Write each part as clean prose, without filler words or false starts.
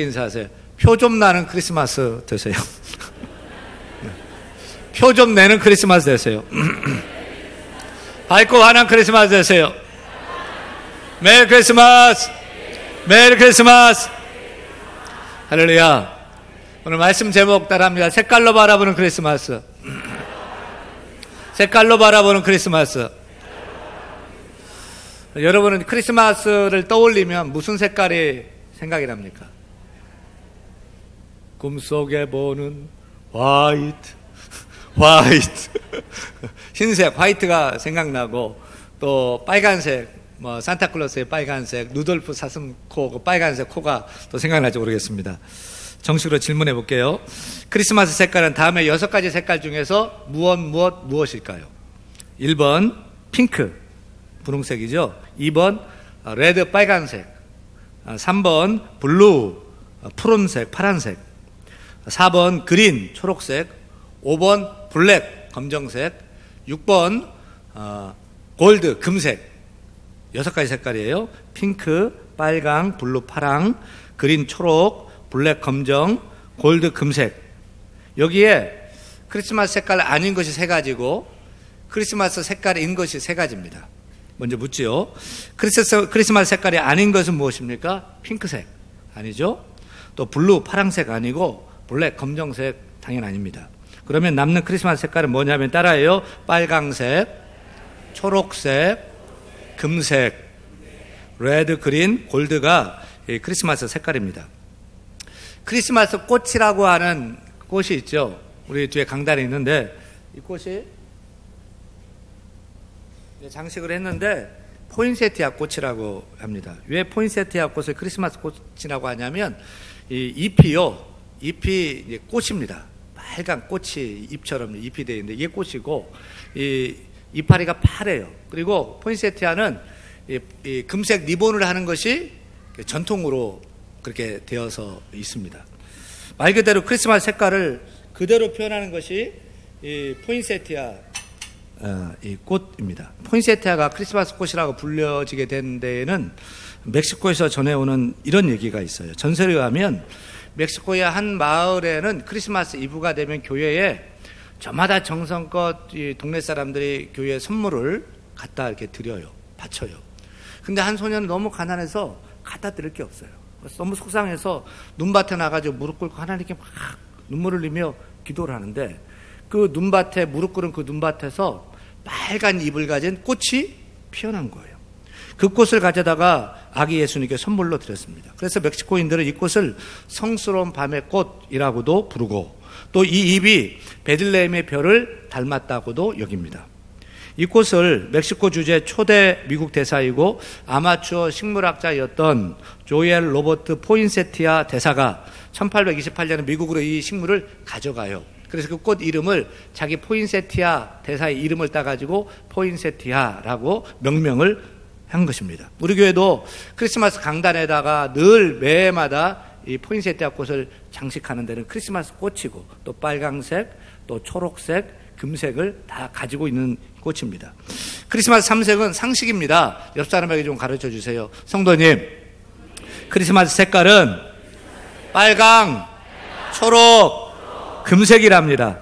인사하세요. 표 좀 나는 크리스마스 되세요. 표 좀 내는 크리스마스 되세요. 밝고 환한 크리스마스 되세요. 메리 크리스마스! 메리 크리스마스! 할렐루야. 오늘 말씀 제목 따라합니다. 색깔로 바라보는 크리스마스. 색깔로 바라보는 크리스마스. 여러분은 크리스마스를 떠올리면 무슨 색깔이 생각이 납니까? 꿈속에 보는 화이트. 흰색, 화이트가 생각나고, 또 빨간색, 산타클로스의 빨간색, 루돌프 사슴코, 그 빨간색 코가 또 생각날지 모르겠습니다. 정식으로 질문해 볼게요. 크리스마스 색깔은 다음에 6가지 색깔 중에서 무엇일까요? 1번, 핑크, 분홍색이죠. 2번, 레드, 빨간색. 3번, 블루, 푸른색, 파란색. 4번, 그린, 초록색. 5번, 블랙, 검정색. 6번, 골드, 금색. 6가지 색깔이에요. 핑크, 빨강, 블루, 파랑, 그린, 초록, 블랙, 검정, 골드, 금색. 여기에 크리스마스 색깔 아닌 것이 3가지고 크리스마스 색깔인 것이 3가지입니다. 먼저 묻지요. 크리스마스 색깔이 아닌 것은 무엇입니까? 핑크색 아니죠. 또 블루, 파랑색 아니고 블랙, 검정색 당연 아닙니다. 그러면 남는 크리스마스 색깔은 뭐냐면 따라해요. 빨강색, 초록색, 금색, 레드, 그린, 골드가 크리스마스 색깔입니다. 크리스마스 꽃이라고 하는 꽃이 있죠. 우리 뒤에 강단에 있는데 이 꽃이 장식을 했는데 포인세티아 꽃이라고 합니다. 왜 포인세티아 꽃을 크리스마스 꽃이라고 하냐면 이 잎이 꽃입니다. 빨간 꽃이 잎처럼 잎이 되어 있는데 이게 꽃이고 이 이파리가 파래요. 그리고 포인세티아는 이 금색 리본을 하는 것이 전통으로 그렇게 되어서 있습니다. 말 그대로 크리스마스 색깔을 그대로 표현하는 것이 이 포인세티아 이 꽃입니다. 포인세티아가 크리스마스 꽃이라고 불려지게 된 데에는 멕시코에서 전해오는 이런 얘기가 있어요. 전설에 의하면 멕시코의 한 마을에는 크리스마스 이브가 되면 교회에 저마다 정성껏 이 동네 사람들이 교회에 선물을 갖다 이렇게 드려요. 바쳐요. 근데 한 소년은 너무 가난해서 갖다 드릴 게 없어요. 그래서 너무 속상해서 눈밭에 나가지고 무릎 꿇고 하나님께 막 눈물을 흘리며 기도를 하는데 그 눈밭에 무릎 꿇은 그 눈밭에서 빨간 잎을 가진 꽃이 피어난 거예요. 그 꽃을 가져다가 아기 예수님께 선물로 드렸습니다. 그래서 멕시코인들은 이 꽃을 성스러운 밤의 꽃이라고도 부르고 또 이 잎이 베들레헴의 별을 닮았다고도 여깁니다. 이 꽃을 멕시코 주재 초대 미국 대사이고 아마추어 식물학자였던 조엘 로버트 포인세티아 대사가 1828년에 미국으로 이 식물을 가져가요. 그래서 그 꽃 이름을 자기 포인세티아 대사의 이름을 따가지고 포인세티아라고 명명을 한 것입니다. 우리 교회도 크리스마스 강단에다가 늘 매해마다 이 포인세티아 꽃을 장식하는 데는 크리스마스 꽃이고 또 빨강색, 또 초록색, 금색을 다 가지고 있는 꽃입니다. 크리스마스 3색은 상식입니다. 옆 사람에게 좀 가르쳐 주세요. 성도님, 크리스마스 색깔은 빨강, 초록, 금색이랍니다.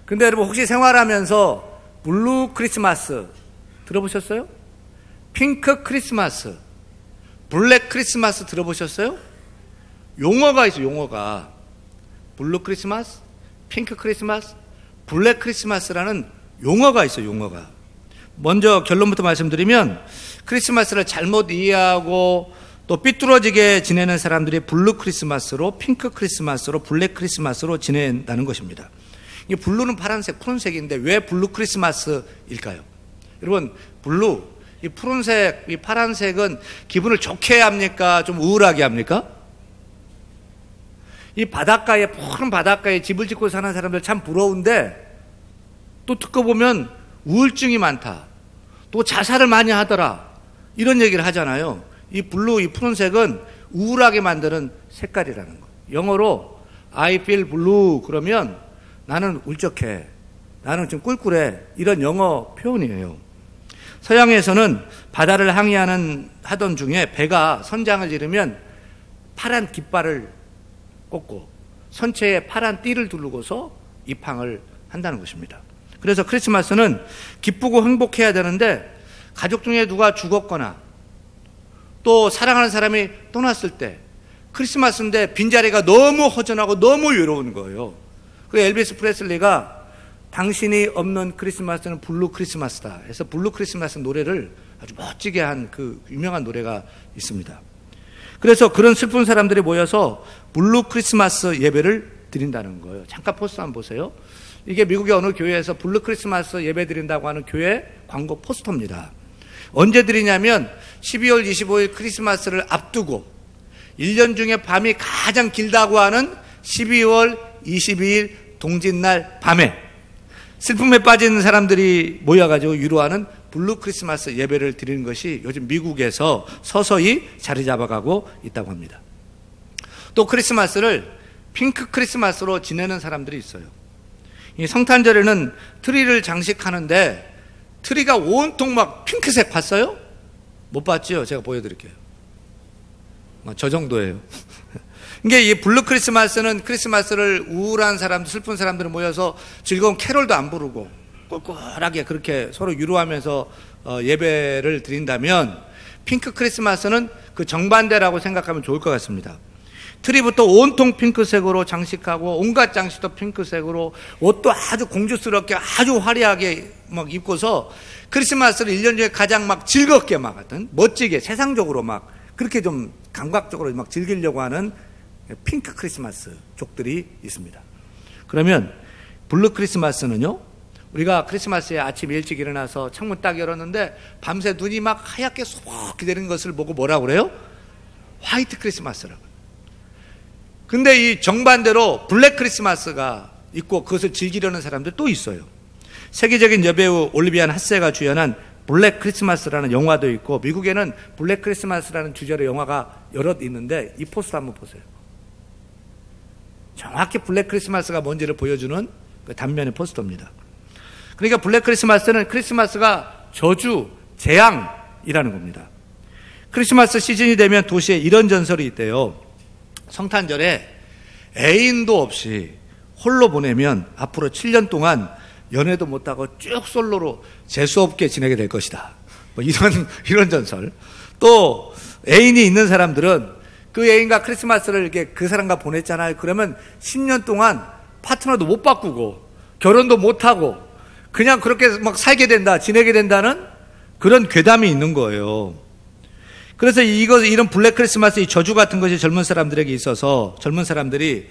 근데 여러분 혹시 생활하면서 블루 크리스마스 들어보셨어요? 핑크 크리스마스, 블랙 크리스마스 들어보셨어요? 용어가 있어요. 용어가 블루 크리스마스, 핑크 크리스마스, 블랙 크리스마스라는 용어가 있어요. 용어가. 먼저 결론부터 말씀드리면 크리스마스를 잘못 이해하고 또 삐뚤어지게 지내는 사람들이 블루 크리스마스로, 핑크 크리스마스로, 블랙 크리스마스로 지낸다는 것입니다. 이 블루는 파란색, 푸른색인데 왜 블루 크리스마스일까요? 여러분, 블루, 이 푸른색, 이 파란색은 기분을 좋게 합니까? 좀 우울하게 합니까? 이 바닷가에, 푸른 바닷가에 집을 짓고 사는 사람들 참 부러운데 또 듣고 보면 우울증이 많다. 또 자살을 많이 하더라. 이런 얘기를 하잖아요. 이 블루, 이 푸른색은 우울하게 만드는 색깔이라는 거예요. 영어로 I feel blue 그러면 나는 울적해. 나는 좀 꿀꿀해. 이런 영어 표현이에요. 서양에서는 바다를 항해하던 중에 배가 선장을 잃으면 파란 깃발을 꽂고 선체에 파란 띠를 두르고서 입항을 한다는 것입니다. 그래서 크리스마스는 기쁘고 행복해야 되는데 가족 중에 누가 죽었거나 또 사랑하는 사람이 떠났을 때 크리스마스인데 빈자리가 너무 허전하고 너무 외로운 거예요. 그래서 엘비스 프레슬리가 당신이 없는 크리스마스는 블루 크리스마스다 해서 블루 크리스마스 노래를 아주 멋지게 한 그 유명한 노래가 있습니다. 그래서 그런 슬픈 사람들이 모여서 블루 크리스마스 예배를 드린다는 거예요. 잠깐 포스터 한번 보세요. 이게 미국의 어느 교회에서 블루 크리스마스 예배 드린다고 하는 교회 광고 포스터입니다. 언제 드리냐면 12월 25일 크리스마스를 앞두고 1년 중에 밤이 가장 길다고 하는 12월 22일 동짓날 밤에 슬픔에 빠진 사람들이 모여가지고 위로하는 블루 크리스마스 예배를 드리는 것이 요즘 미국에서 서서히 자리 잡아가고 있다고 합니다. 또 크리스마스를 핑크 크리스마스로 지내는 사람들이 있어요. 이 성탄절에는 트리를 장식하는데 트리가 온통 막 핑크색 봤어요? 못 봤죠? 제가 보여드릴게요. 저 정도예요. 이게 이 블루 크리스마스는 크리스마스를 우울한 사람들, 슬픈 사람들이 모여서 즐거운 캐롤도 안 부르고 꿀꿀하게 그렇게 서로 위로하면서 예배를 드린다면 핑크 크리스마스는 그 정반대라고 생각하면 좋을 것 같습니다. 트리부터 온통 핑크색으로 장식하고 온갖 장식도 핑크색으로 옷도 아주 공주스럽게 아주 화려하게 막 입고서 크리스마스를 1년 중에 가장 막 즐겁게 막 하여튼 멋지게 세상적으로 막 그렇게 좀 감각적으로 막 즐기려고 하는 핑크 크리스마스 족들이 있습니다. 그러면 블루 크리스마스는요, 우리가 크리스마스에 아침 일찍 일어나서 창문 딱 열었는데 밤새 눈이 막 하얗게 소복히 내리는 것을 보고 뭐라고 그래요? 화이트 크리스마스라고. 근데 이 정반대로 블랙 크리스마스가 있고 그것을 즐기려는 사람들 또 있어요. 세계적인 여배우 올리비아 하세가 주연한 블랙 크리스마스라는 영화도 있고 미국에는 블랙 크리스마스라는 주제로 영화가 여럿 있는데 이 포스터 한번 보세요. 정확히 블랙 크리스마스가 뭔지를 보여주는 그 단면의 포스터입니다. 그러니까 블랙 크리스마스는 크리스마스가 저주, 재앙이라는 겁니다. 크리스마스 시즌이 되면 도시에 이런 전설이 있대요. 성탄절에 애인도 없이 홀로 보내면 앞으로 7년 동안 연애도 못하고 쭉 솔로로 재수없게 지내게 될 것이다. 뭐 이런 전설. 또 애인이 있는 사람들은 그 애인과 크리스마스를 이렇게 그 사람과 보냈잖아요. 그러면 10년 동안 파트너도 못 바꾸고 결혼도 못하고 그냥 그렇게 막 살게 된다, 지내게 된다는 그런 괴담이 있는 거예요. 그래서 이런 블랙 크리스마스 이 저주 같은 것이 젊은 사람들에게 있어서 젊은 사람들이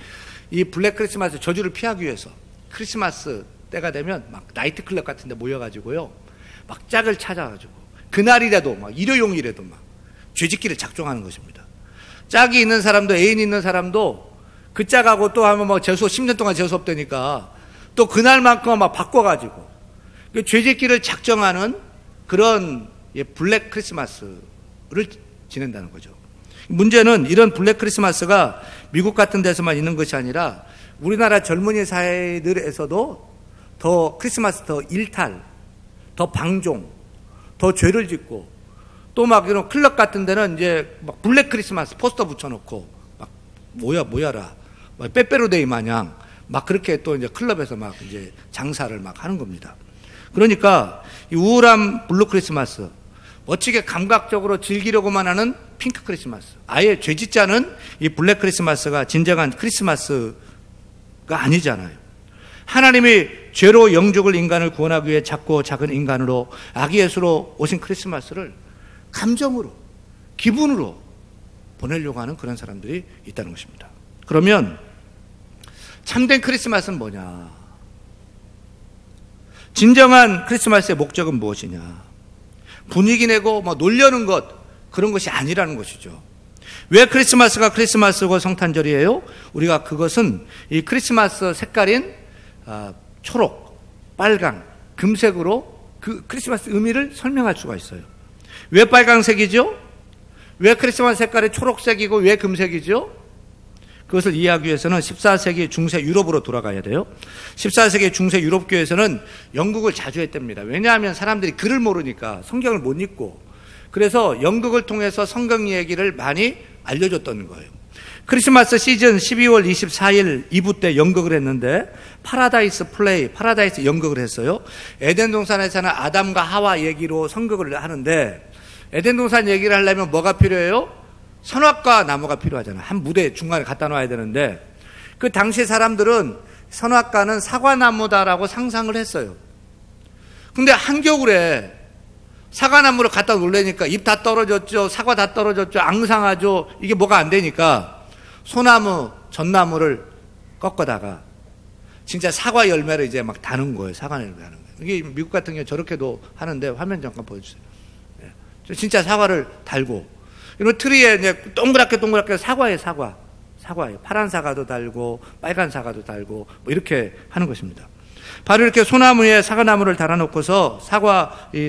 이 블랙 크리스마스 저주를 피하기 위해서 크리스마스 때가 되면 막 나이트클럽 같은 데 모여가지고요, 막 짝을 찾아가지고 그날이라도 막 일요용이라도 막 죄짓기를 작정하는 것입니다. 짝이 있는 사람도 애인이 있는 사람도 그 짝하고 또 하면 뭐 재수업 10년 동안 재수없다니까 또 그날만큼 막 바꿔가지고 죄짓기를 작정하는 그런 블랙 크리스마스를 지낸다는 거죠. 문제는 이런 블랙 크리스마스가 미국 같은 데서만 있는 것이 아니라 우리나라 젊은이 사회들에서도 더 크리스마스 더 일탈, 더 방종, 더 죄를 짓고 또 막 이런 클럽 같은 데는 이제 막 블랙 크리스마스 포스터 붙여놓고 막 뭐야라 막 빼빼로데이 마냥 막 그렇게 또 이제 클럽에서 막 이제 장사를 막 하는 겁니다. 그러니까 이 우울한 블루 크리스마스, 멋지게 감각적으로 즐기려고만 하는 핑크 크리스마스, 아예 죄짓지 않은 이 블랙 크리스마스가 진정한 크리스마스가 아니잖아요. 하나님이 죄로 영죽을 인간을 구원하기 위해 작고 작은 인간으로 아기 예수로 오신 크리스마스를 감정으로, 기분으로 보내려고 하는 그런 사람들이 있다는 것입니다. 그러면 참된 크리스마스는 뭐냐? 진정한 크리스마스의 목적은 무엇이냐? 분위기 내고 뭐 놀려는 것, 그런 것이 아니라는 것이죠. 왜 크리스마스가 크리스마스고 성탄절이에요? 우리가 그것은 이 크리스마스 색깔인 초록, 빨강, 금색으로 그 크리스마스 의미를 설명할 수가 있어요. 왜 빨강색이죠? 왜 크리스마스 색깔이 초록색이고 왜 금색이죠? 그것을 이해하기 위해서는 14세기 중세 유럽으로 돌아가야 돼요. 14세기 중세 유럽 교회에서는 영국을 자주 했답니다. 왜냐하면 사람들이 글을 모르니까 성경을 못 읽고 그래서 연극을 통해서 성경 얘기를 많이 알려줬던 거예요. 크리스마스 시즌 12월 24일 2부 때 연극을 했는데 파라다이스 플레이, 파라다이스 연극을 했어요. 에덴 동산에서는 아담과 하와 얘기로 성극을 하는데 에덴 동산 얘기를 하려면 뭐가 필요해요? 선악과 나무가 필요하잖아요. 한 무대 중간에 갖다 놔야 되는데 그 당시 사람들은 선악과는 사과나무다라고 상상을 했어요. 근데 한겨울에 사과나무를 갖다 놓으려니까 잎 다 떨어졌죠. 사과 다 떨어졌죠. 앙상하죠. 이게 뭐가 안 되니까 소나무, 전나무를 꺾어다가 진짜 사과 열매를 이제 막 다는 거예요. 사과 열매 하는 거예요. 이게 미국 같은 경우 저렇게도 하는데 화면 잠깐 보여주세요. 진짜 사과를 달고 이런 트리에 이제 동그랗게 사과예요. 사과예요. 파란 사과도 달고 빨간 사과도 달고 뭐 이렇게 하는 것입니다. 바로 이렇게 소나무에 사과나무를 달아놓고서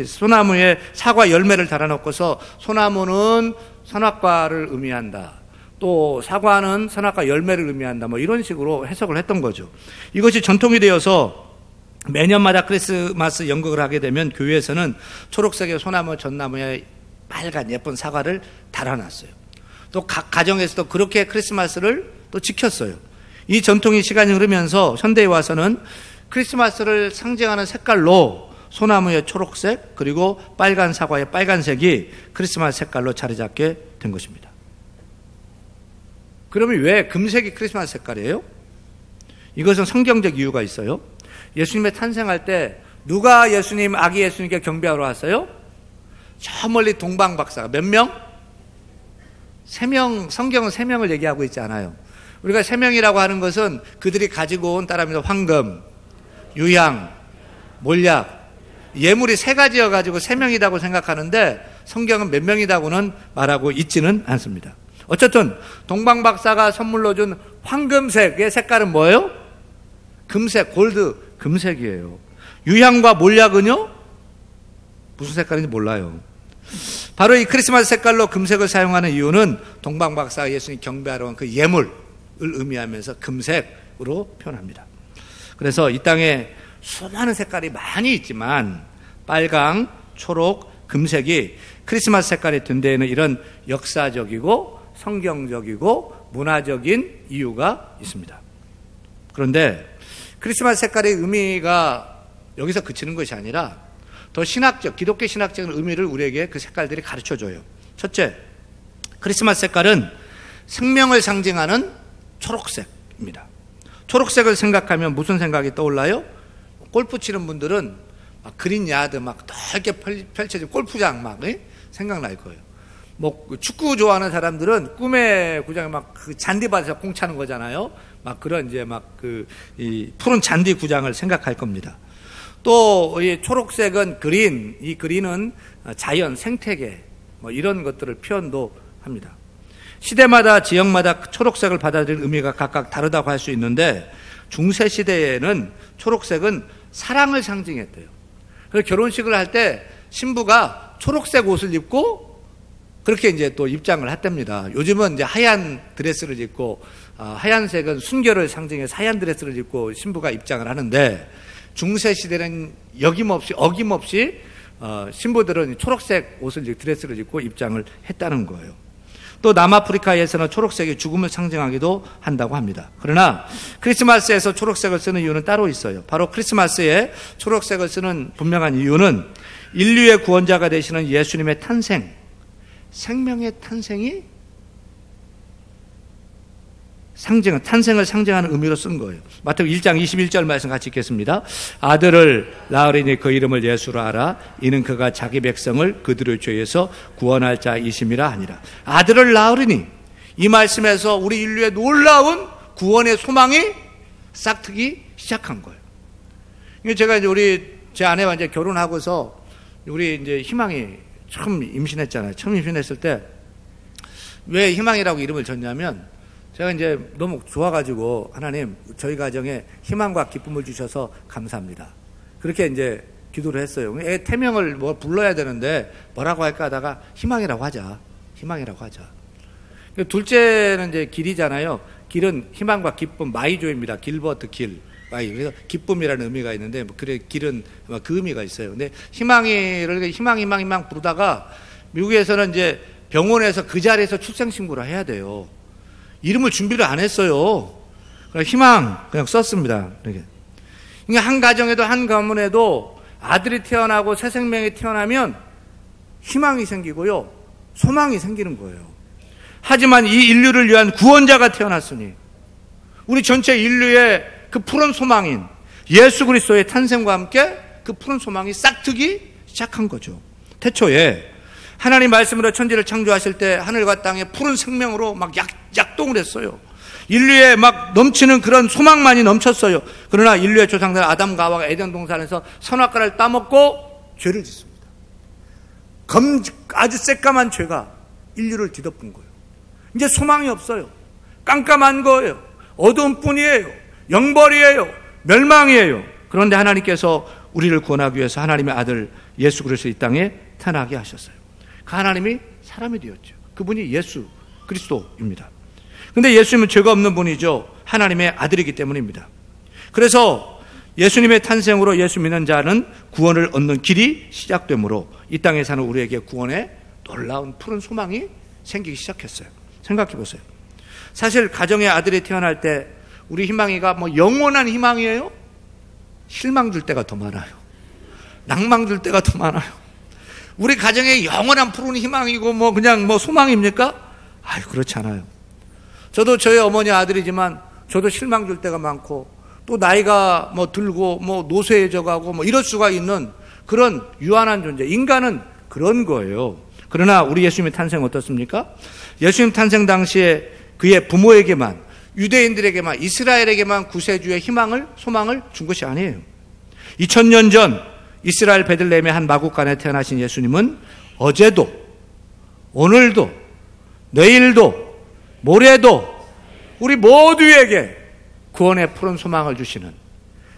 소나무에 사과 열매를 달아놓고서 소나무는 선악과를 의미한다. 또 사과는 선악과 열매를 의미한다. 뭐 이런 식으로 해석을 했던 거죠. 이것이 전통이 되어서 매년마다 크리스마스 연극을 하게 되면 교회에서는 초록색의 소나무 전나무에 빨간 예쁜 사과를 달아놨어요. 또 각 가정에서도 그렇게 크리스마스를 또 지켰어요. 이 전통이 시간이 흐르면서 현대에 와서는 크리스마스를 상징하는 색깔로 소나무의 초록색 그리고 빨간 사과의 빨간색이 크리스마스 색깔로 자리 잡게 된 것입니다. 그러면 왜 금색이 크리스마스 색깔이에요? 이것은 성경적 이유가 있어요. 예수님의 탄생할 때 누가 예수님, 아기 예수님께 경배하러 왔어요? 저 멀리 동방박사가 몇 명? 3명, 성경은 3명을 얘기하고 있지 않아요. 우리가 3명이라고 하는 것은 그들이 가지고 온 따라합니다. 황금, 유향, 몰약, 예물이 3가지여가지고 3명이라고 생각하는데 성경은 몇 명이라고는 말하고 있지는 않습니다. 어쨌든 동방박사가 선물로 준 황금색의 색깔은 뭐예요? 금색, 골드, 금색이에요. 유향과 몰약은요? 무슨 색깔인지 몰라요. 바로 이 크리스마스 색깔로 금색을 사용하는 이유는 동방박사가 예수님 경배하러 온 그 예물을 의미하면서 금색으로 표현합니다. 그래서 이 땅에 수많은 색깔이 많이 있지만 빨강, 초록, 금색이 크리스마스 색깔이 된 데에는 이런 역사적이고 성경적이고 문화적인 이유가 있습니다. 그런데 크리스마스 색깔의 의미가 여기서 그치는 것이 아니라 더 신학적, 기독교 신학적인 의미를 우리에게 그 색깔들이 가르쳐줘요. 첫째, 크리스마스 색깔은 생명을 상징하는 초록색입니다. 초록색을 생각하면 무슨 생각이 떠올라요? 골프 치는 분들은 막 그린 야드 막 넓게 펼쳐진 골프장 막 생각날 거예요. 뭐 축구 좋아하는 사람들은 꿈의 구장에 막 그 잔디밭에서 공 차는 거잖아요. 막 그런 이제 막 이 푸른 잔디 구장을 생각할 겁니다. 또 이 초록색은 그린, 이 그린은 자연, 생태계 뭐 이런 것들을 표현도 합니다. 시대마다 지역마다 초록색을 받아들이는 의미가 각각 다르다고 할 수 있는데 중세 시대에는 초록색은 사랑을 상징했대요. 그래서 결혼식을 할 때 신부가 초록색 옷을 입고 그렇게 이제 또 입장을 했답니다. 요즘은 이제 하얀 드레스를 입고 하얀색은 순결을 상징해서 하얀 드레스를 입고 신부가 입장을 하는데 중세 시대는 어김없이 신부들은 초록색 옷을 드레스를 입고 입장을 했다는 거예요. 또 남아프리카에서는 초록색이 죽음을 상징하기도 한다고 합니다. 그러나 크리스마스에서 초록색을 쓰는 이유는 따로 있어요. 바로 크리스마스에 초록색을 쓰는 분명한 이유는 인류의 구원자가 되시는 예수님의 탄생, 생명의 탄생이 탄생을 상징하는 의미로 쓴 거예요. 마태복음 1장 21절 말씀 같이 읽겠습니다. 아들을 낳으리니 그 이름을 예수로 하라. 이는 그가 자기 백성을 그들의 죄에서 구원할 자이심이라 하니라. 아들을 낳으리니 이 말씀에서 우리 인류의 놀라운 구원의 소망이 싹트기 시작한 거예요. 제가 이제 제 아내와 이제 결혼하고서 우리 이제 희망이 처음 임신했잖아요. 처음 임신했을 때 왜 희망이라고 이름을 졌냐면 제가 이제 너무 좋아가지고 하나님 저희 가정에 희망과 기쁨을 주셔서 감사합니다. 그렇게 이제 기도를 했어요. 애 태명을 뭐 불러야 되는데 뭐라고 할까 하다가 희망이라고 하자. 둘째는 이제 길이잖아요. 길은 희망과 기쁨, 마이조입니다. 길버트 길. 그래서 기쁨이라는 의미가 있는데 그래 길은 그 의미가 있어요. 근데 희망 부르다가 미국에서는 이제 병원에서 그 자리에서 출생신고를 해야 돼요. 이름을 준비를 안 했어요. 그냥 희망 그냥 썼습니다. 이렇게. 그러니까 한 가정에도 한 가문에도 아들이 태어나고 새 생명이 태어나면 희망이 생기고요. 소망이 생기는 거예요. 하지만 이 인류를 위한 구원자가 태어났으니 우리 전체 인류의 그 푸른 소망인 예수 그리스도의 탄생과 함께 그 푸른 소망이 싹트기 시작한 거죠. 태초에 하나님 말씀으로 천지를 창조하실 때 하늘과 땅에 푸른 생명으로 막 약동을 했어요. 인류에 막 넘치는 그런 소망만이 넘쳤어요. 그러나 인류의 조상들 아담과 하와가 에덴 동산에서 선악과를 따먹고 죄를 짓습니다. 아주 새까만 죄가 인류를 뒤덮은 거예요. 이제 소망이 없어요. 깜깜한 거예요. 어두운 뿐이에요. 영벌이에요. 멸망이에요. 그런데 하나님께서 우리를 구원하기 위해서 하나님의 아들 예수 그리스도 이 땅에 태어나게 하셨어요. 그 하나님이 사람이 되었죠. 그분이 예수 그리스도입니다. 근데 예수님은 죄가 없는 분이죠. 하나님의 아들이기 때문입니다. 그래서 예수님의 탄생으로 예수 믿는 자는 구원을 얻는 길이 시작되므로 이 땅에 사는 우리에게 구원의 놀라운 푸른 소망이 생기기 시작했어요. 생각해 보세요. 사실 가정의 아들이 태어날 때 우리 희망이가 뭐 영원한 희망이에요? 실망 줄 때가 더 많아요. 낭망 줄 때가 더 많아요. 우리 가정의 영원한 푸른 희망이고 뭐 그냥 뭐 소망입니까? 아유, 그렇지 않아요. 저도 저희 어머니 아들이지만 저도 실망 줄 때가 많고 또 나이가 뭐 들고 뭐 노쇠해져 가고 뭐 이럴 수가 있는 그런 유한한 존재. 인간은 그런 거예요. 그러나 우리 예수님의 탄생 어떻습니까? 예수님 탄생 당시에 그의 부모에게만, 유대인들에게만, 이스라엘에게만 구세주의 희망을, 소망을 준 것이 아니에요. 2000년 전 이스라엘 베들레헴의 한 마구간에 태어나신 예수님은 어제도, 오늘도, 내일도, 모레도 우리 모두에게 구원의 푸른 소망을 주시는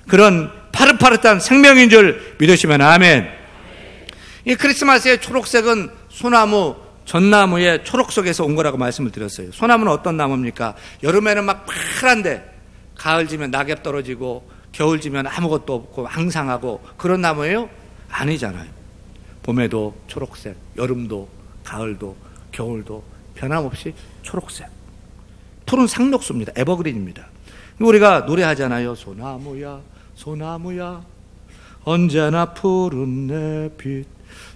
그런 파릇파릇한 생명인 줄 믿으시면 아멘. 이 크리스마스의 초록색은 소나무, 전나무의 초록색에서 온 거라고 말씀을 드렸어요. 소나무는 어떤 나무입니까? 여름에는 막 파란데 가을지면 낙엽 떨어지고 겨울지면 아무것도 없고 항상하고 그런 나무예요? 아니잖아요. 봄에도 초록색, 여름도 가을도 겨울도 변함없이 초록색. 푸른 상록수입니다. 에버그린입니다. 우리가 노래하잖아요. 소나무야 소나무야 언제나 푸른 내 빛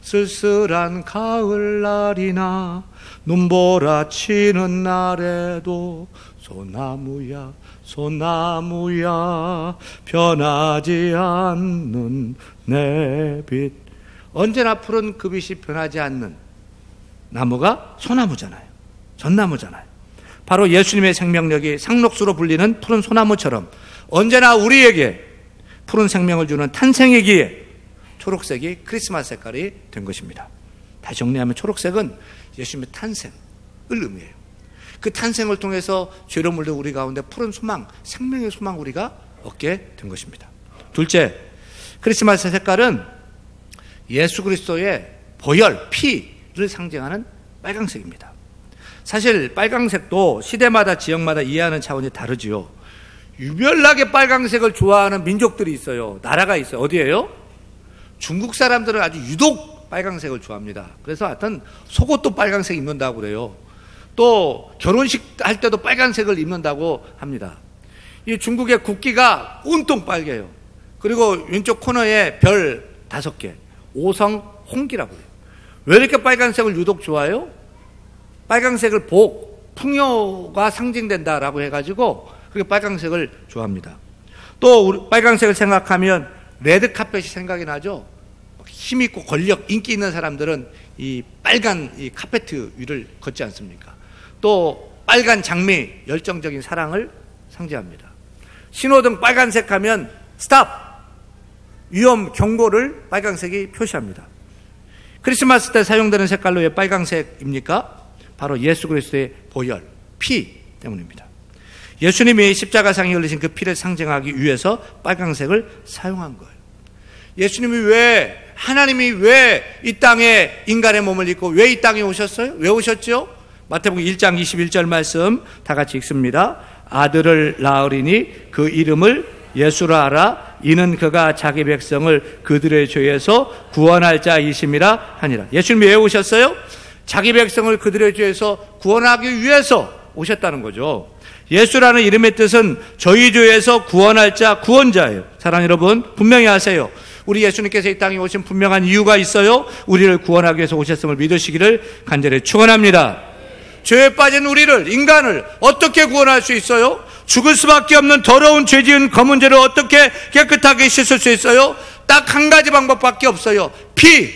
쓸쓸한 가을날이나 눈보라치는 날에도 소나무야 소나무야 변하지 않는 내 빛. 언제나 푸른 그 빛이 변하지 않는 나무가 소나무잖아요. 전나무잖아요. 바로 예수님의 생명력이 상록수로 불리는 푸른 소나무처럼 언제나 우리에게 푸른 생명을 주는 탄생이기에 초록색이 크리스마스 색깔이 된 것입니다. 다시 정리하면 초록색은 예수님의 탄생을 의미해요. 그 탄생을 통해서 죄로 물든 우리 가운데 푸른 소망, 생명의 소망 우리가 얻게 된 것입니다. 둘째, 크리스마스 색깔은 예수 그리스도의 보혈, 피를 상징하는 빨강색입니다. 사실 빨강색도 시대마다 지역마다 이해하는 차원이 다르지요. 유별나게 빨강색을 좋아하는 민족들이 있어요. 나라가 있어요. 어디예요? 중국 사람들은 아주 유독 빨강색을 좋아합니다. 그래서 하여튼 속옷도 빨강색 입는다고 그래요. 또 결혼식 할 때도 빨간색을 입는다고 합니다. 이 중국의 국기가 온통 빨개요. 그리고 왼쪽 코너에 별 5개, 오성 홍기라고 해요. 왜 이렇게 빨간색을 유독 좋아해요? 빨간색을 복, 풍요가 상징된다라고 해가지고 그렇게 빨간색을 좋아합니다. 또 빨간색을 생각하면 레드카펫이 생각이 나죠. 힘있고 권력, 인기 있는 사람들은 이 빨간 이 카페트 위를 걷지 않습니까? 또 빨간 장미, 열정적인 사랑을 상징합니다. 신호등 빨간색 하면 스탑, 위험 경고를 빨간색이 표시합니다. 크리스마스 때 사용되는 색깔로 왜 빨간색입니까? 바로 예수 그리스도의 보혈, 피 때문입니다. 예수님이 십자가상에 흘리신 그 피를 상징하기 위해서 빨간색을 사용한 거예요. 예수님이 왜, 하나님이 왜 이 땅에 인간의 몸을 입고 왜 이 땅에 오셨어요? 왜 오셨죠? 마태복음 1장 21절 말씀 다 같이 읽습니다. 아들을 낳으리니 그 이름을 예수라 하라. 이는 그가 자기 백성을 그들의 죄에서 구원할 자이심이라 하니라. 예수님이 왜 오셨어요? 자기 백성을 그들의 죄에서 구원하기 위해서 오셨다는 거죠. 예수라는 이름의 뜻은 저희 죄에서 구원할 자, 구원자예요. 사랑하는 여러분, 분명히 아세요. 우리 예수님께서 이 땅에 오신 분명한 이유가 있어요. 우리를 구원하기 위해서 오셨음을 믿으시기를 간절히 축원합니다. 죄에 빠진 우리를, 인간을 어떻게 구원할 수 있어요? 죽을 수밖에 없는 더러운 죄 지은 검은 죄를 어떻게 깨끗하게 씻을 수 있어요? 딱 한 가지 방법밖에 없어요. 피,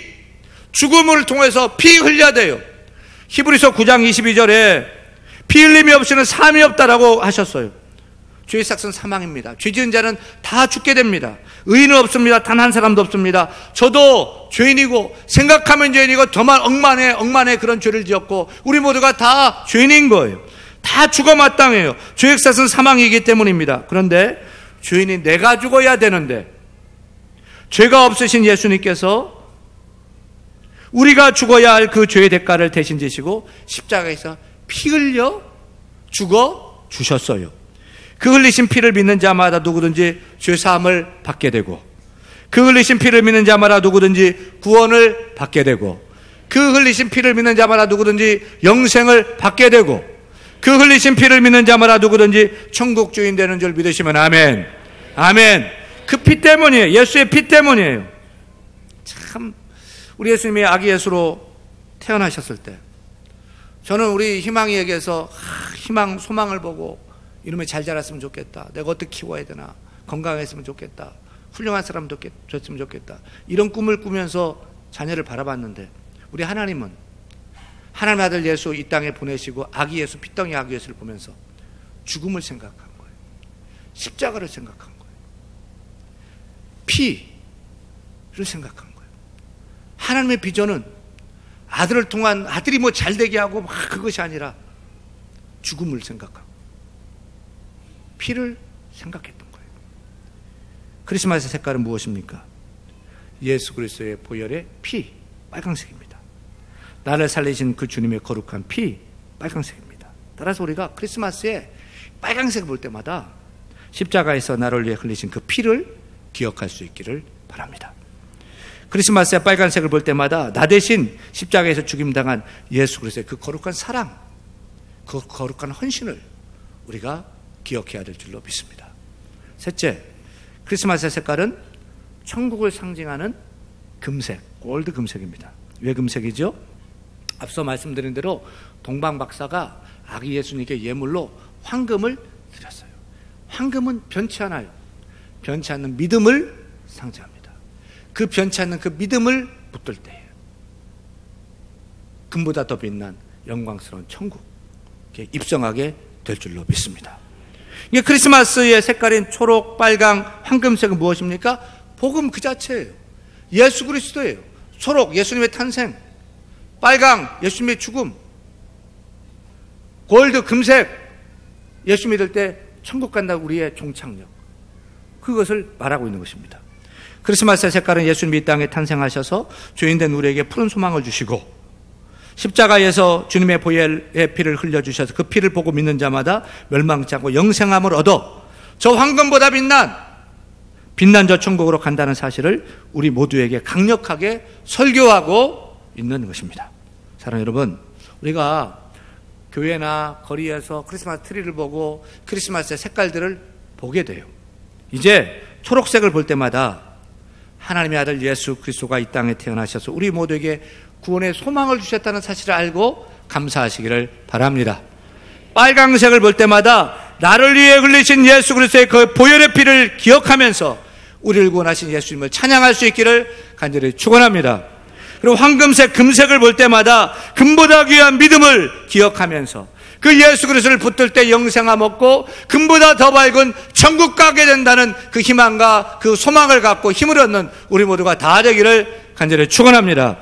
죽음을 통해서 피 흘려야 돼요. 히브리서 9장 22절에 피 흘림이 없이는 삶이 없다라고 하셨어요. 죄의 삭은 사망입니다. 죄 지은 자는 다 죽게 됩니다. 의인은 없습니다. 단 한 사람도 없습니다. 저도 죄인이고 생각하면 죄인이고 더만 억만의 그런 죄를 지었고 우리 모두가 다 죄인인 거예요. 다 죽어 마땅해요. 죄의 삭은 사망이기 때문입니다. 그런데 죄인이 내가 죽어야 되는데 죄가 없으신 예수님께서 우리가 죽어야 할 그 죄의 대가를 대신 지시고 십자가에서 피 흘려 죽어 주셨어요. 그 흘리신 피를 믿는 자마다 누구든지 죄사함을 받게 되고 그 흘리신 피를 믿는 자마다 누구든지 구원을 받게 되고 그 흘리신 피를 믿는 자마다 누구든지 영생을 받게 되고 그 흘리신 피를 믿는 자마다 누구든지 천국 주인 되는 줄 믿으시면 아멘. 아멘. 그 피 때문이에요. 예수의 피 때문이에요. 참 우리 예수님이 아기 예수로 태어나셨을 때 저는 우리 희망이에게서 희망, 소망을 보고 이놈이 잘 자랐으면 좋겠다. 내가 어떻게 키워야 되나. 건강했으면 좋겠다. 훌륭한 사람 됐으면 좋겠다. 이런 꿈을 꾸면서 자녀를 바라봤는데 우리 하나님은 하나님의 아들 예수 이 땅에 보내시고 아기 예수, 핏덩이 아기 예수를 보면서 죽음을 생각한 거예요. 십자가를 생각한 거예요. 피를 생각한 거예요. 하나님의 비전은 아들을 통한 아들이 뭐 잘되게 하고 막 그것이 아니라 죽음을 생각하고 피를 생각했던 거예요. 크리스마스의 색깔은 무엇입니까? 예수 그리스도의 보혈의 피, 빨강색입니다. 나를 살리신 그 주님의 거룩한 피, 빨강색입니다. 따라서 우리가 크리스마스에 빨강색을 볼 때마다 십자가에서 나를 위해 흘리신 그 피를 기억할 수 있기를 바랍니다. 크리스마스에 빨간색을 볼 때마다 나 대신 십자가에서 죽임당한 예수 그리스도의 그 거룩한 사랑, 그 거룩한 헌신을 우리가 기억해야 될 줄로 믿습니다. 셋째, 크리스마스의 색깔은 천국을 상징하는 금색, 골드 금색입니다. 왜 금색이죠? 앞서 말씀드린 대로 동방 박사가 아기 예수님께 예물로 황금을 드렸어요. 황금은 변치 않아요. 변치 않는 믿음을 상징합니다. 그 변치 않는 그 믿음을 붙들 때에 금보다 더 빛난 영광스러운 천국에 입성하게 될 줄로 믿습니다. 이게 크리스마스의 색깔인 초록, 빨강, 황금색은 무엇입니까? 복음 그 자체예요. 예수 그리스도예요. 초록, 예수님의 탄생. 빨강, 예수님의 죽음. 골드, 금색, 예수 믿을 때 천국 간다고 우리의 종착역. 그것을 말하고 있는 것입니다. 크리스마스의 색깔은 예수님이 이 땅에 탄생하셔서 죄인된 우리에게 푸른 소망을 주시고 십자가에서 주님의 보혈의 피를 흘려주셔서 그 피를 보고 믿는 자마다 멸망치 않고 영생함을 얻어 저 황금보다 빛난 저 천국으로 간다는 사실을 우리 모두에게 강력하게 설교하고 있는 것입니다. 사랑하는 여러분, 우리가 교회나 거리에서 크리스마스 트리를 보고 크리스마스의 색깔들을 보게 돼요. 이제 초록색을 볼 때마다 하나님의 아들 예수 그리스도가 이 땅에 태어나셔서 우리 모두에게 구원의 소망을 주셨다는 사실을 알고 감사하시기를 바랍니다. 빨강색을 볼 때마다 나를 위해 흘리신 예수 그리스도의 그 보혈의 피를 기억하면서 우리를 구원하신 예수님을 찬양할 수 있기를 간절히 축원합니다. 그리고 황금색, 금색을 볼 때마다 금보다 귀한 믿음을 기억하면서 그 예수 그리스도를 붙들 때 영생함 얻고 금보다 더 밝은 천국 가게 된다는 그 희망과 그 소망을 갖고 힘을 얻는 우리 모두가 다 되기를 간절히 축원합니다.